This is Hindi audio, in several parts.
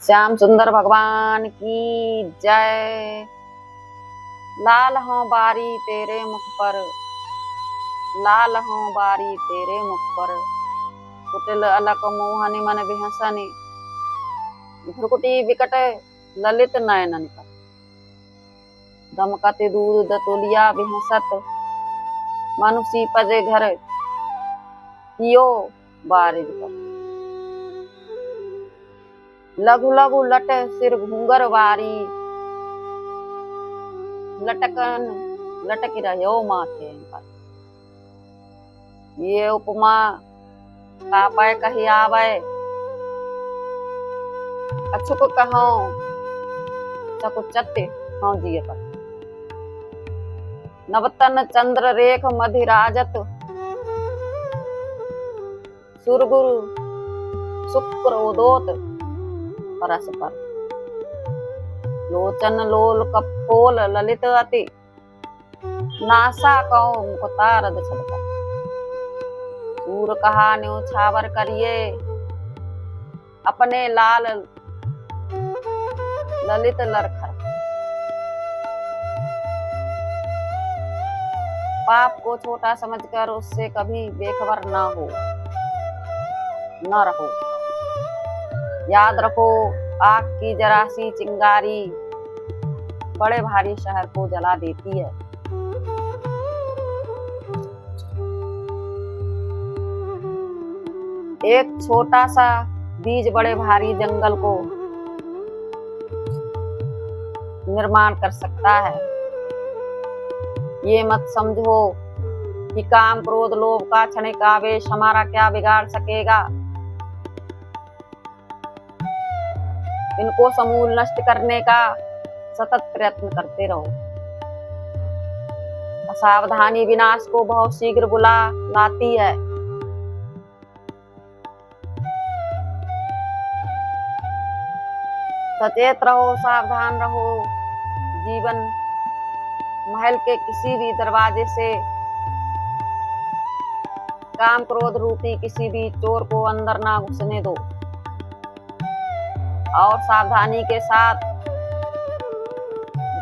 श्याम सुंदर भगवान की जय। लाल हों बारी तेरे मुख पर, लाल हों बारी तेरे मुख पर, कुटिल अलक मोहनि मन बिहसनि, भ्रुकुटी विकट ललित नयनन कर, दमकति दूध दतुलिया बिहसत, मनुषी पजे घर कियो बारिज कर। लघु लघु लट सिर घूंगर वारी, लटकन लटक रहो माथे पर। ये उपमा कापय कही आवे, अछुक कहो चकुचत्य हों जिय पर। नवतन चंद्र रेख मधिराजत, सुरगुरु शुक्रोदोत परस पर। लोचन लोल कपोल ललित अति, नासा कहो मुखतारद छलकर। सूर कहा न्योछावर करिए, अपने लाल ललित लरखर। पाप को छोटा समझकर उससे कभी बेखबर ना हो न रहो। याद रखो आग की जरा सी चिंगारी, बड़े भारी शहर को जला देती है। एक छोटा सा बीज बड़े भारी जंगल को निर्माण कर सकता है। ये मत समझो कि काम क्रोध लोभ का क्षणिक आवेश हमारा क्या बिगाड़ सकेगा। इनको समूल नष्ट करने का सतत प्रयत्न करते रहो। असावधानी विनाश को बहुत शीघ्र बुला लाती है। सचेत रहो, सावधान रहो। जीवन महल के किसी भी दरवाजे से काम क्रोध रूपी किसी भी चोर को अंदर ना घुसने दो। और सावधानी के साथ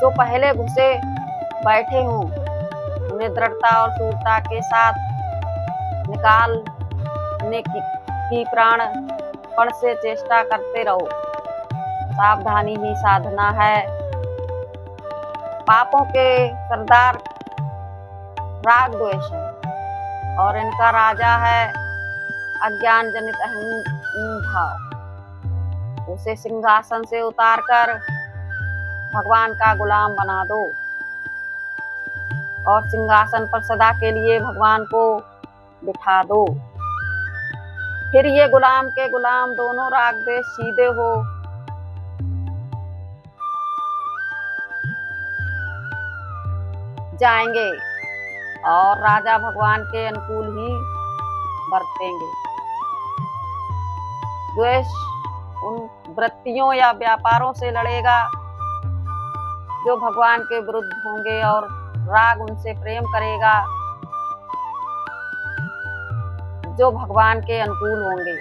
जो पहले घुसे बैठे हों, उन्हें दृढ़ता और शूरता के साथ निकालने की प्राणपण से चेष्टा करते रहो। सावधानी ही साधना है। पापों के सरदार राग द्वेष है और इनका राजा है अज्ञान जनित अहम भाव। उसे सिंहासन से उतारकर भगवान का गुलाम बना दो और सिंहासन पर सदा के लिए भगवान को बिठा दो। फिर ये गुलाम के गुलाम दोनों राग द्वेष सीधे हो जाएंगे और राजा भगवान के अनुकूल ही बरतेंगे। द्वेष उन वृत्तियों या व्यापारों से लड़ेगा जो भगवान के विरुद्ध होंगे और राग उनसे प्रेम करेगा जो भगवान के अनुकूल होंगे।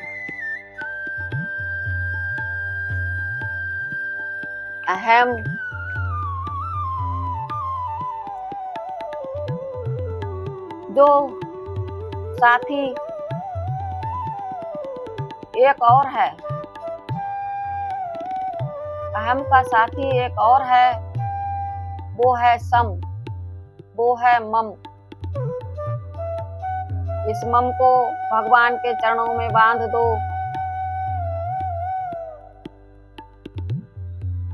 अहम जो साथी एक और है, अहम का साथी एक और है, वो है सम, वो है मम। इस मम को भगवान के चरणों में बांध दो।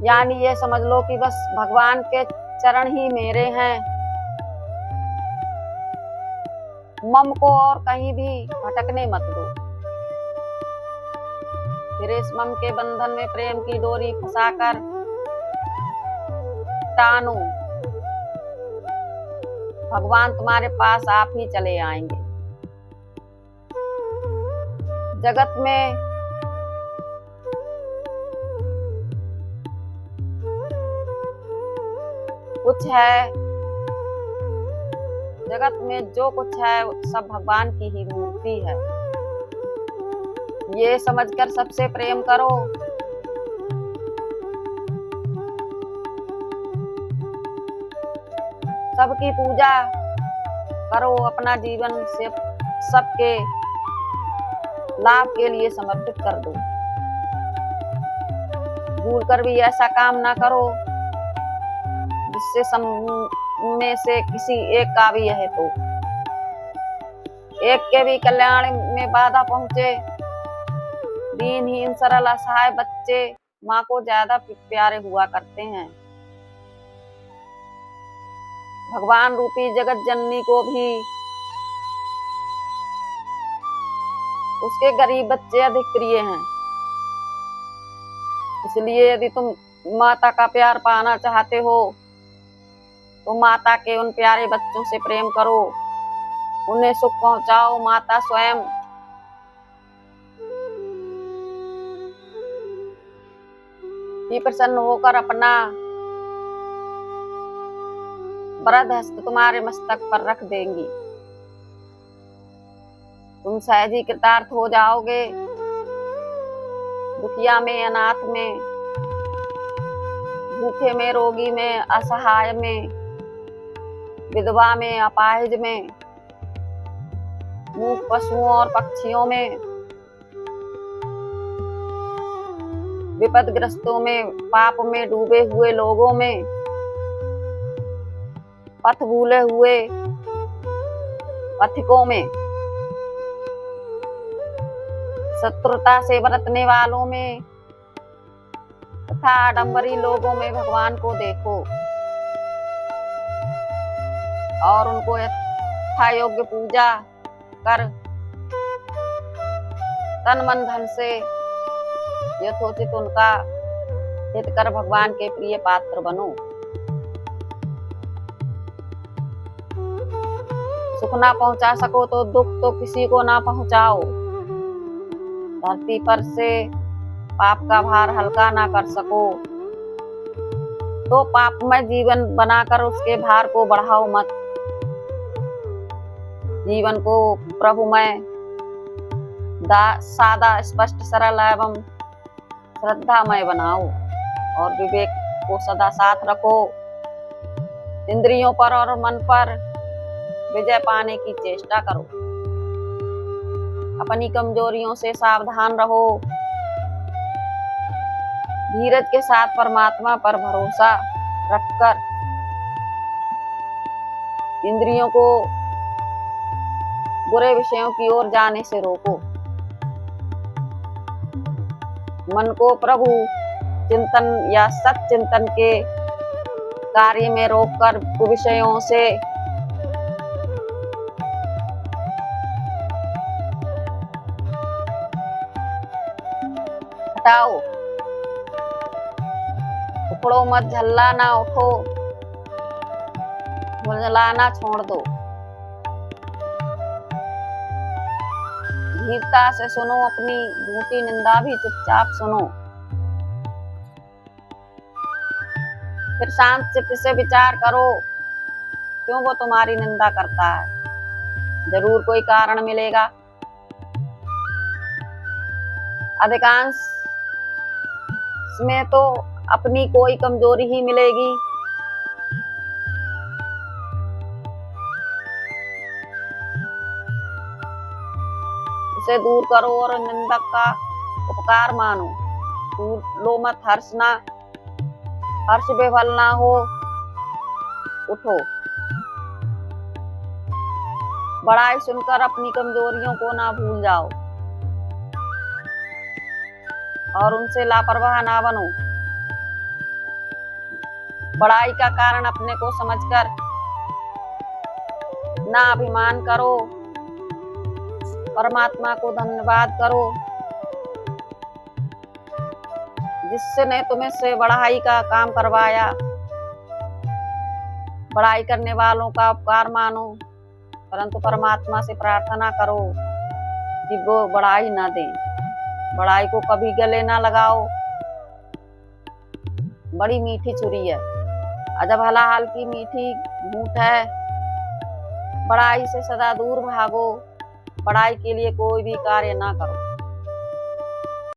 यानी ये समझ लो कि बस भगवान के चरण ही मेरे हैं। मम को और कहीं भी भटकने मत दो। फिर इस मम के बंधन में प्रेम की डोरी फंसाकर टानो। भगवान तुम्हारे पास आप ही चले आएंगे। जगत में कुछ है, जगत में जो कुछ है सब भगवान की ही मूर्ति है। ये समझकर सबसे प्रेम करो सबकी पूजा करो, अपना जीवन से सबके लाभ के लिए समर्पित कर दो। भूल कर भी ऐसा काम ना करो जिससे सब में से किसी एक का भी यह तो एक के भी कल्याण में बाधा पहुंचे। दीनहीन सरल असहाय बच्चे माँ को ज्यादा प्यारे हुआ करते हैं। भगवान रूपी जगत जननी को भी उसके गरीब बच्चे अधिक प्रिय हैं। इसलिए यदि तुम माता का प्यार पाना चाहते हो तो माता के उन प्यारे बच्चों से प्रेम करो, उन्हें सुख पहुंचाओ। माता स्वयं ही प्रसन्न होकर अपना वरद हस्त तुम्हारे मस्तक पर रख देंगी। तुम सहज ही कृतार्थ हो जाओगे। दुखिया में, अनाथ में, भूखे में, रोगी में, असहाय में, विधवा में, अपाहिज में, मूक पशुओं और पक्षियों में, विपदग्रस्तों में, पाप में डूबे हुए लोगों में, पथ भूले हुए पथिकों में, शत्रुता से बरतने वालों में तथा आडंबरी लोगों में भगवान को देखो और उनको यथा योग्य पूजा कर तन मन धन से यथोचित उनका हित कर भगवान के प्रिय पात्र बनो। सुख ना पहुंचा सको तो दुख तो किसी को ना पहुंचाओ। धरती पर से पाप का भार हल्का ना कर सको तो पापमय जीवन बनाकर उसके भार को बढ़ाओ मत। जीवन को प्रभुमय, सादा, स्पष्ट, सरल एवं श्रद्धामय बनाओ और विवेक को सदा साथ रखो। इंद्रियों पर और मन पर विजय पाने की चेष्टा करो। अपनी कमजोरियों से सावधान रहो। धीरज के साथ परमात्मा पर भरोसा रखकर इंद्रियों को बुरे विषयों की ओर जाने से रोको। मन को प्रभु चिंतन या सत चिंतन के कार्य में रोककर विषयों से हटाओ। उखड़ो मत, झल्ला ना उठो, झुंझलाना छोड़ दो। धीरता से सुनो, अपनी झूठी निंदा भी चुपचाप सुनो। फिर शांत चित्त से विचार करो क्यों वो तुम्हारी निंदा करता है। जरूर कोई कारण मिलेगा। अधिकांश में तो अपनी कोई कमजोरी ही मिलेगी। उसे दूर करो और निंदक का उपकार मानो। लो मत, हर्ष विफल ना हो। उठो। बड़ाई सुनकर अपनी कमजोरियों को ना भूल जाओ और उनसे लापरवाह ना बनो। बड़ाई का कारण अपने को समझकर ना अभिमान करो। परमात्मा को धन्यवाद करो जिसने तुम्हें से बड़ाई का काम करवाया। बड़ाई करने वालों का उपकार मानो, परंतु परमात्मा से प्रार्थना करो कि वो बड़ाई ना दे। बड़ाई को कभी गले ना लगाओ। बड़ी मीठी छुरी है, अजब हलाहल की मीठी घूंट है। बड़ाई से सदा दूर भागो। बड़ाई के लिए कोई भी कार्य ना करो।